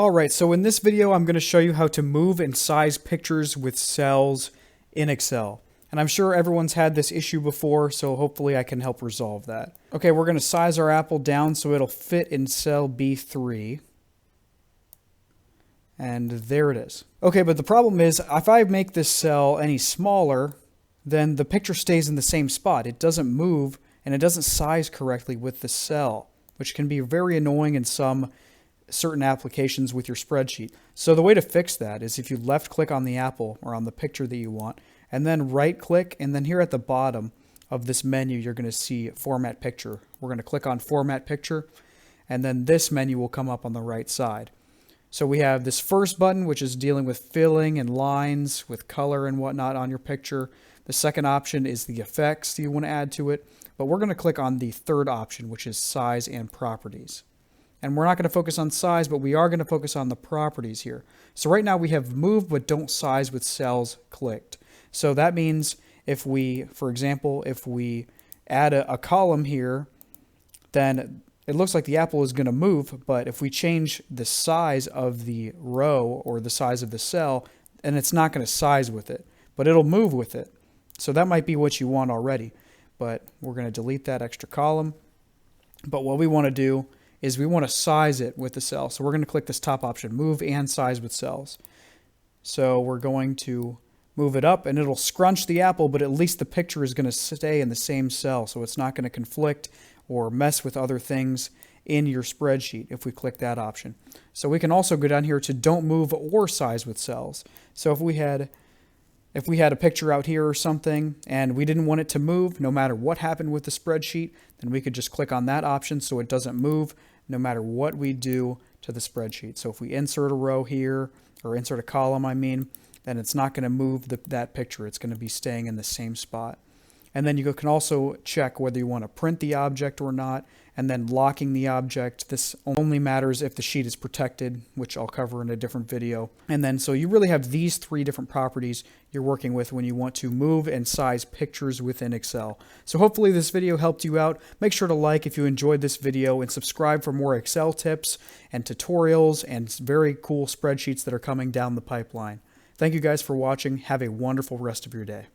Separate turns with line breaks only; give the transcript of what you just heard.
Alright, so in this video I'm going to show you how to move and size pictures with cells in Excel. And I'm sure everyone's had this issue before, so hopefully I can help resolve that. Okay, we're going to size our apple down so it'll fit in cell B3. And there it is. Okay, but the problem is, if I make this cell any smaller, then the picture stays in the same spot. It doesn't move, and it doesn't size correctly with the cell, which can be very annoying in some certain applications with your spreadsheet. So the way to fix that is if you left click on the apple or on the picture that you want, and then right click, and then here at the bottom of this menu you're going to see Format Picture. We're going to click on Format Picture, and then this menu will come up on the right side. So we have this first button, which is dealing with filling and lines with color and whatnot on your picture. The second option is the effects you want to add to it, but we're going to click on the third option, which is size and properties. And we're not going to focus on size, but we are going to focus on the properties here. So right now we have move but don't size with cells clicked. So that means if we, for example, if we add a column here, then it looks like the apple is going to move, but if we change the size of the row or the size of the cell, then it's not going to size with it, but it'll move with it. So that might be what you want already, but we're going to delete that extra column. But what we want to do is we want to size it with the cell. So we're going to click this top option, move and size with cells. So we're going to move it up and it'll scrunch the apple, but at least the picture is going to stay in the same cell. So it's not going to conflict or mess with other things in your spreadsheet if we click that option. So we can also go down here to don't move or size with cells. So if we had a picture out here or something and we didn't want it to move no matter what happened with the spreadsheet, then we could just click on that option so it doesn't move no matter what we do to the spreadsheet. So if we insert a row here, or insert a column, then it's not going to move that picture. It's going to be staying in the same spot. And then you can also check whether you want to print the object or not, and then locking the object. This only matters if the sheet is protected, which I'll cover in a different video. And then so you really have these three different properties you're working with when you want to move and size pictures within Excel. So hopefully this video helped you out. Make sure to like if you enjoyed this video and subscribe for more Excel tips and tutorials and very cool spreadsheets that are coming down the pipeline. Thank you guys for watching. Have a wonderful rest of your day.